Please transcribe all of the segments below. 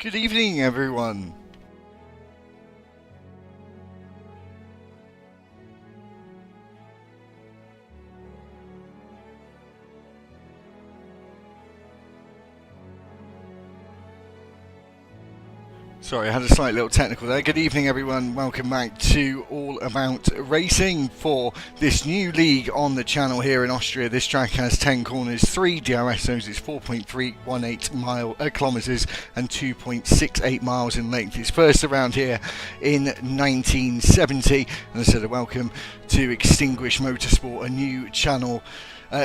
Good evening, everyone. Sorry, I had a slight little technical there. Good evening, everyone. Welcome back to All About Racing for this new league on the channel here in Austria. This track has 10 corners, 3 DRS zones. It's 4.318 kilometres and 2.68 miles in length. It's first around here in 1970. And I said, welcome to Extinguished Motorsport, a new channel.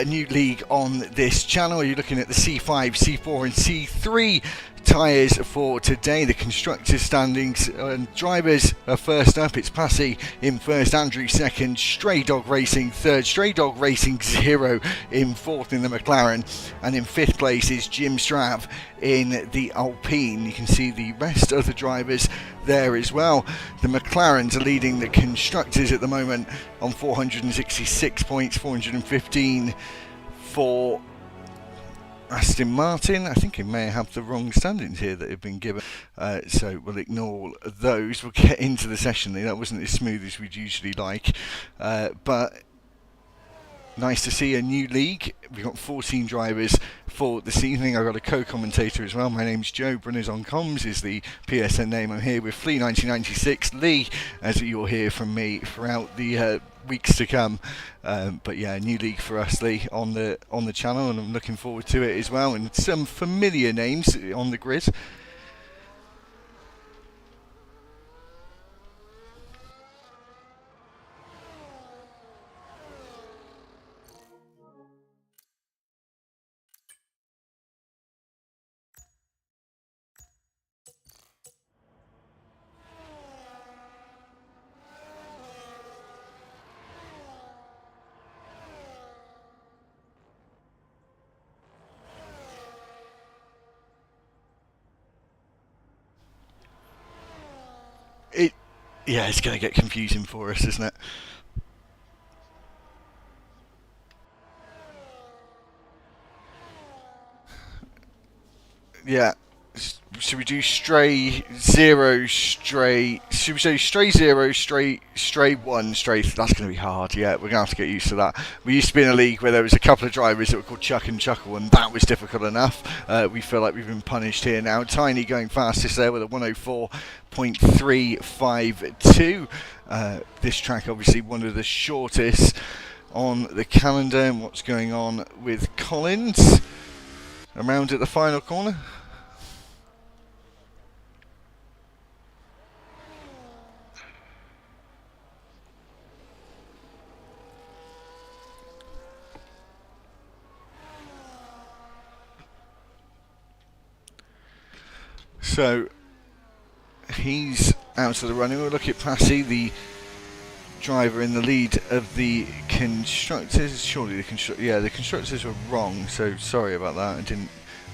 New league on this channel. You're looking at the C5, C4 and C3 tyres for today. The constructors standings and drivers are first up. It's Passy in first, Andrew second, Stray Dog Racing third, Stray Dog Racing 0 in fourth in the McLaren, and in fifth place is Jim Strav in the Alpine. You can see the rest of the drivers there as well. The McLarens are leading the constructors at the moment on 466 points, 415 for Aston Martin. I think it may have the wrong standings here that have been given, so we'll ignore those. We'll get into the session. That wasn't as smooth as we'd usually like, but nice to see a new league. We've got 14 drivers for this evening. I've got a co-commentator as well. My name's Joe. Brunners on Comms is the PSN name. I'm here with Flea 1996, Lee, as you'll hear from me throughout the weeks to come. But yeah, a new league for us, Lee, on the channel, and I'm looking forward to it as well. And some familiar names on the grid. Yeah, it's going to get confusing for us, isn't it? Yeah. Should we do stray 0, stray... Should we say stray 0, stray 1, stray... That's going to be hard, yeah. We're going to have to get used to that. We used to be in a league where there was a couple of drivers that were called Chuck and Chuckle, and that was difficult enough. We feel like we've been punished here now. Tiny going fastest there with a 104.352. This track, obviously, one of the shortest on the calendar. And what's going on with Collins? Around at the final corner. So he's out of the running. We'll look at Passy, the driver in the lead of the constructors. Surely the constructors were wrong, so sorry about that. I didn't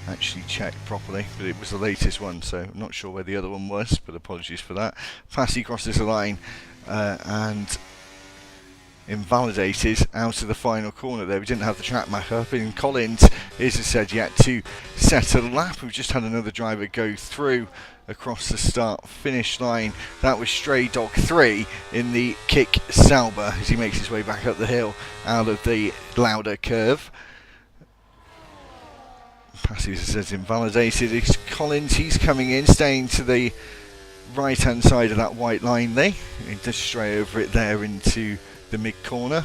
actually check properly, but it was the latest one, so I'm not sure where the other one was, but apologies for that. Passy crosses the line and invalidated out of the final corner there. We didn't have the track mark up, and Collins is, as said, yet to set a lap. We've just had another driver go through across the start finish line. That was Stray Dog 3 in the Kick Sauber as he makes his way back up the hill out of the Lauder curve. Passy, as it says, invalidated. It's Collins, he's coming in, staying to the right hand side of that white line there. He does stray over it there into the mid corner.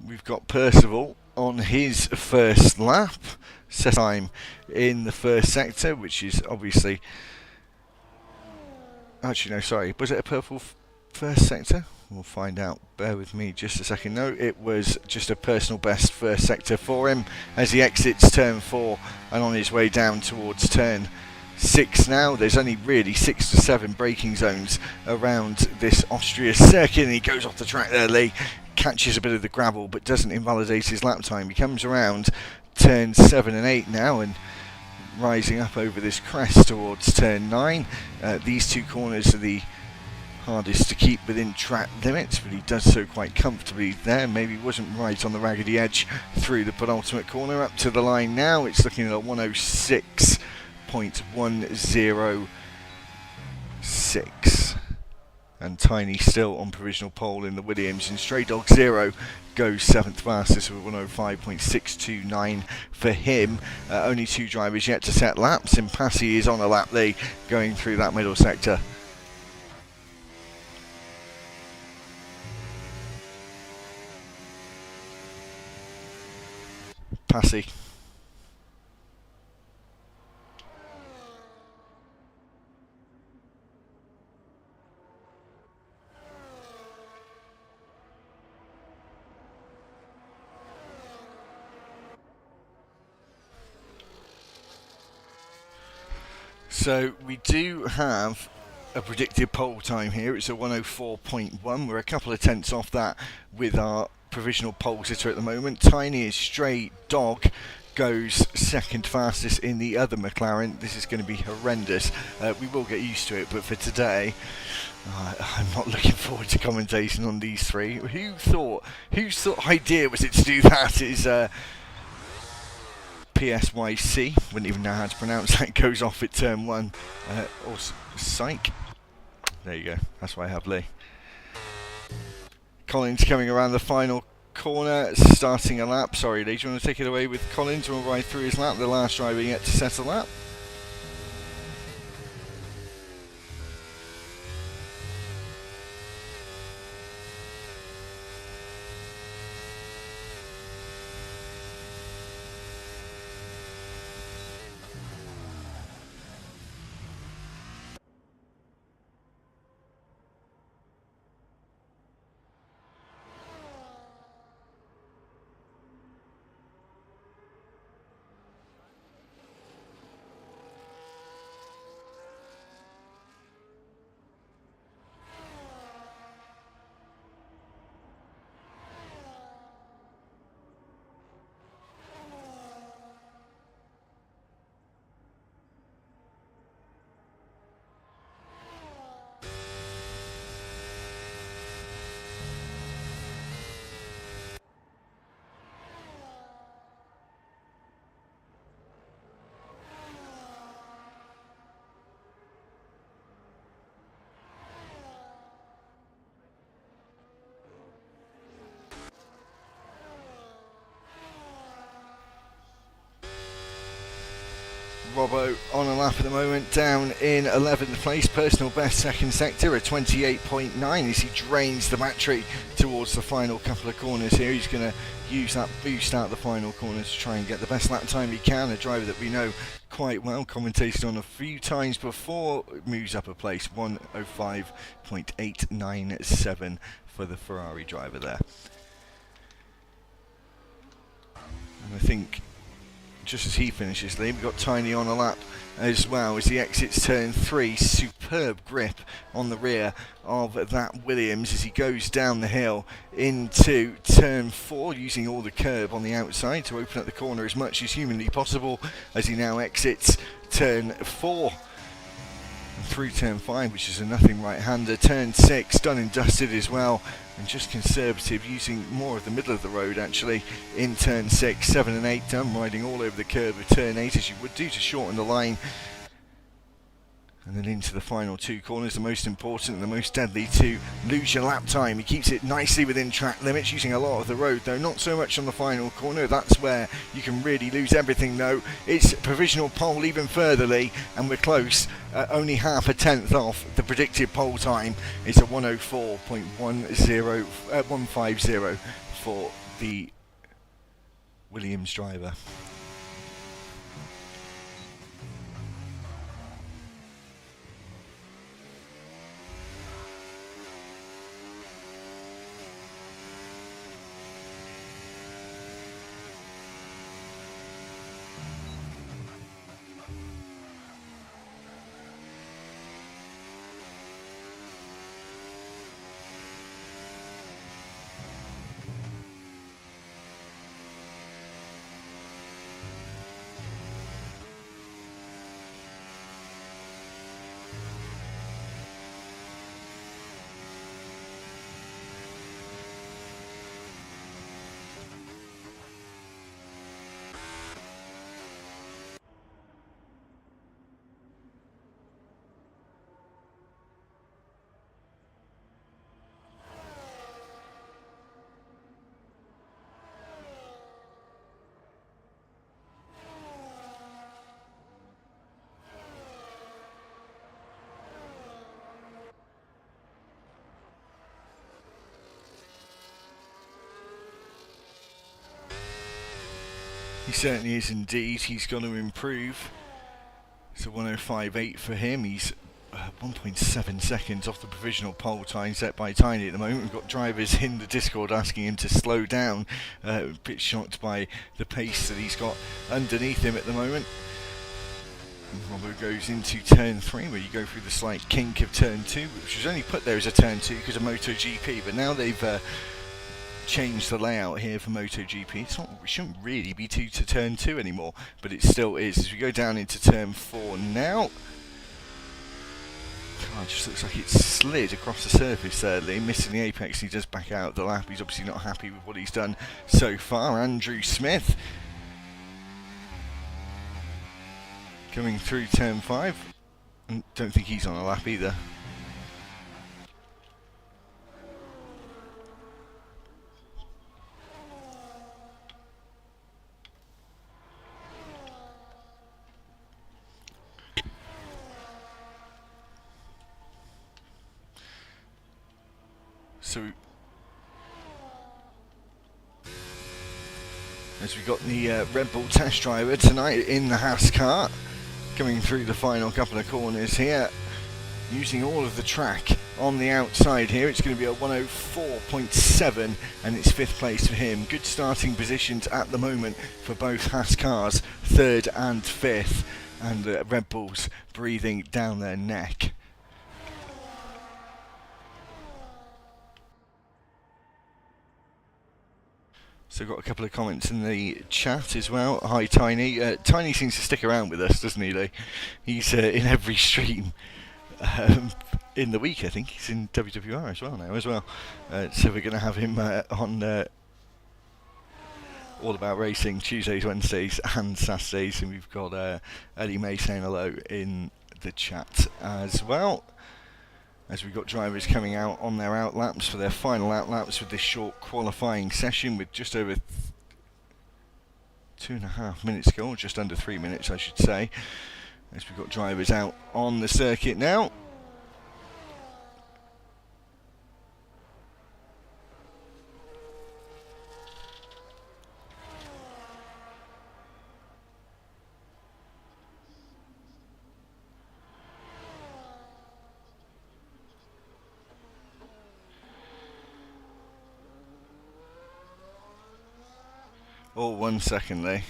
We've got Percival on his first lap, set time in the first sector, which is obviously, actually no, sorry, was it a purple first sector? We'll find out. Bear with me just a second. No, it was just a personal best first sector for him as he exits turn 4 and on his way down towards turn 6 now. There's only really 6 to 7 braking zones around this Austria circuit, and he goes off the track there, Lee. Catches a bit of the gravel but doesn't invalidate his lap time. He comes around turns 7 and 8 now and rising up over this crest towards turn 9. These two corners are the hardest to keep within track limits, but he does so quite comfortably there. Maybe wasn't right on the raggedy edge through the penultimate corner. Up to the line now, it's looking at a 106.106. And Tiny still on provisional pole in the Williams, and Stray Dog Zero goes 7th fastest with 105.629 for him. Only 2 drivers yet to set laps. Impassi is on a lap lead going through that middle sector. Passy. So we do have a predicted pole time here. It's a 104.1. We're a couple of tenths off that with our provisional pole sitter at the moment. Tiny is Stray Dog goes 2nd fastest in the other McLaren. This is going to be horrendous. We will get used to it, but for today, I'm not looking forward to commentating on these 3. Whose thought idea was it to do that? Is PSYC, wouldn't even know how to pronounce that, goes off at turn 1. Or Psych. There you go, that's why I have Lee. Collins coming around the final corner, starting a lap. Sorry Lee, do you want to take it away with Collins? We'll ride through his lap, the last driver yet to set a lap. Robbo on a lap at the moment, down in 11th place, personal best 2nd sector at 28.9 as he drains the battery towards the final couple of corners here. He's going to use that boost out the final corners to try and get the best lap time he can. A driver that we know quite well, commentated on a few times before, moves up a place, 105.897 for the Ferrari driver there. And I think just as he finishes, Lee, we've got Tiny on a lap as well as he exits turn 3. Superb grip on the rear of that Williams as he goes down the hill into turn 4, using all the curb on the outside to open up the corner as much as humanly possible as he now exits turn 4. Through turn 5, which is a nothing right-hander. Turn 6, done and dusted as well, and just conservative, using more of the middle of the road actually in turn 6. 7 and 8 done, riding all over the curb of turn 8 as you would do to shorten the line. And then into the final 2 corners, the most important and the most deadly to lose your lap time. He keeps it nicely within track limits, using a lot of the road though, not so much on the final corner. That's where you can really lose everything though. It's provisional pole even further, Lee, and we're close, only half a tenth off the predicted pole time. It's a 104.150 for the Williams driver. He certainly is indeed. He's going to improve. It's a 105.8 for him. He's 1.7 seconds off the provisional pole time set by Tiny at the moment. We've got drivers in the Discord asking him to slow down. A bit shocked by the pace that he's got underneath him at the moment. Robbo goes into turn 3 where you go through the slight kink of turn 2, which was only put there as a turn 2 because of MotoGP, but now they've changed the layout here for MotoGP. It shouldn't really be 2 to turn 2 anymore, but it still is. As we go down into turn 4 now, God, it just looks like it slid across the surface thirdly, missing the apex. He does back out of the lap. He's obviously not happy with what he's done so far. Andrew Smith coming through turn 5. Don't think he's on a lap either. So, as we got the Red Bull test driver tonight in the Haas car, coming through the final couple of corners here, using all of the track on the outside here. It's going to be a 104.7 and it's 5th place for him. Good starting positions at the moment for both Haas cars, 3rd and 5th, and the Red Bulls breathing down their neck. So got a couple of comments in the chat as well. Hi Tiny. Tiny seems to stick around with us, doesn't he, Lee? He's in every stream in the week. I think he's in WWR as well now as well. So we're going to have him on All About Racing Tuesdays, Wednesdays and Saturdays. And we've got Ellie May saying hello in the chat as well. As we've got drivers coming out on their outlaps for their final outlaps with this short qualifying session with just over 2.5 minutes to go, or just under 3 minutes I should say. As we've got drivers out on the circuit now. Oh, 1 second, Lee.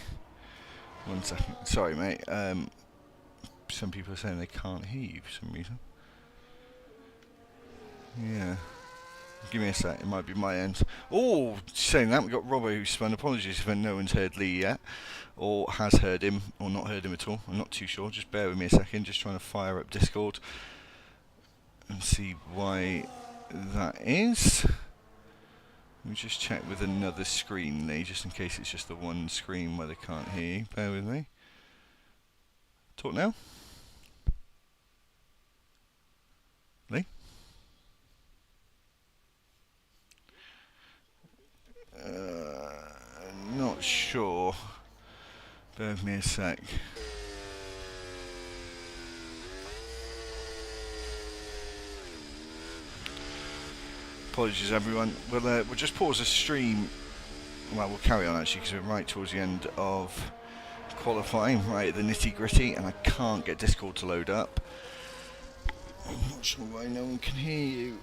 1 second. Sorry, mate. Some people are saying they can't hear you for some reason. Yeah. Give me a sec. It might be my end. Oh, saying that, we've got Robbo who's spun. Apologies if no one's heard Lee yet, or has heard him, or not heard him at all. I'm not too sure. Just bear with me a second. Just trying to fire up Discord and see why that is. Let me just check with another screen, Lee, just in case it's just the one screen where they can't hear you. Bear with me. Talk now. Lee? Not sure. Bear with me a sec. Apologies everyone. We'll just pause the stream. Well, we'll carry on actually because we're right towards the end of qualifying, right at the nitty gritty, and I can't get Discord to load up. I'm not sure why no one can hear you.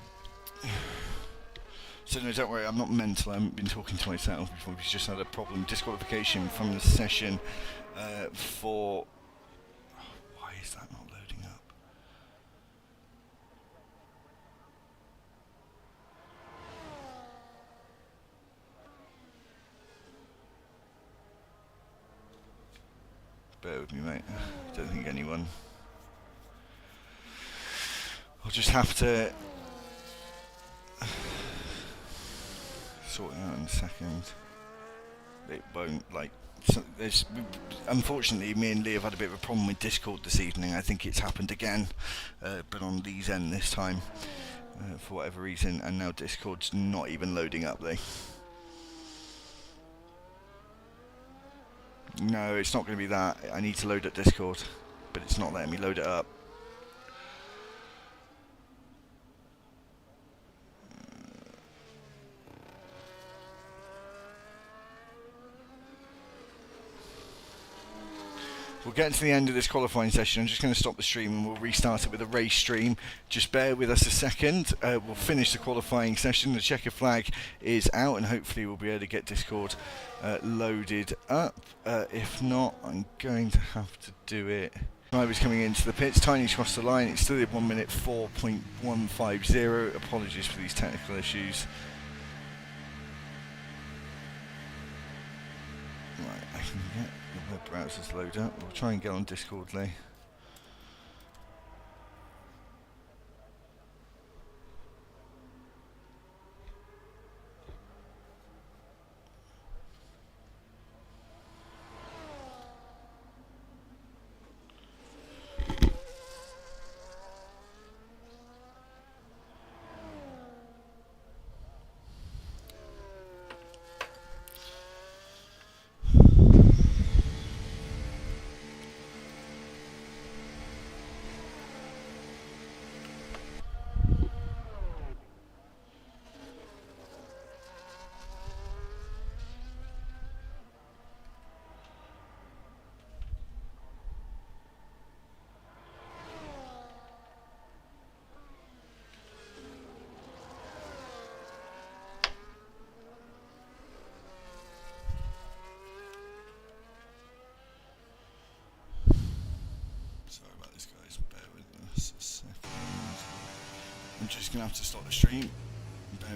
So no, don't worry, I'm not mental. I haven't been talking to myself before. We've just had a problem. Disqualification from the session for... Why is that not loading up? Bear with me, mate. I don't think anyone... I'll just have to sort it out in a second. It won't, like... there's, unfortunately, me and Lee have had a bit of a problem with Discord this evening. I think it's happened again, but on Lee's end this time, for whatever reason, and now Discord's not even loading up, Lee. No, it's not going to be that. I need to load up Discord, but it's not letting me load it up. We'll get to the end of this qualifying session. I'm just going to stop the stream and we'll restart it with a race stream. Just bear with us a second. We'll finish the qualifying session. The checker flag is out and hopefully we'll be able to get Discord loaded up. If not, I'm going to have to do it. Drivers coming into the pits. Tiny's crossed the line. It's still at 1 minute 4.150. Apologies for these technical issues. Right, I can get the web browsers load up. We'll try and get on Discord, Lee. Sorry about this, guys. Bear with us a second. I'm just going to have to stop the stream.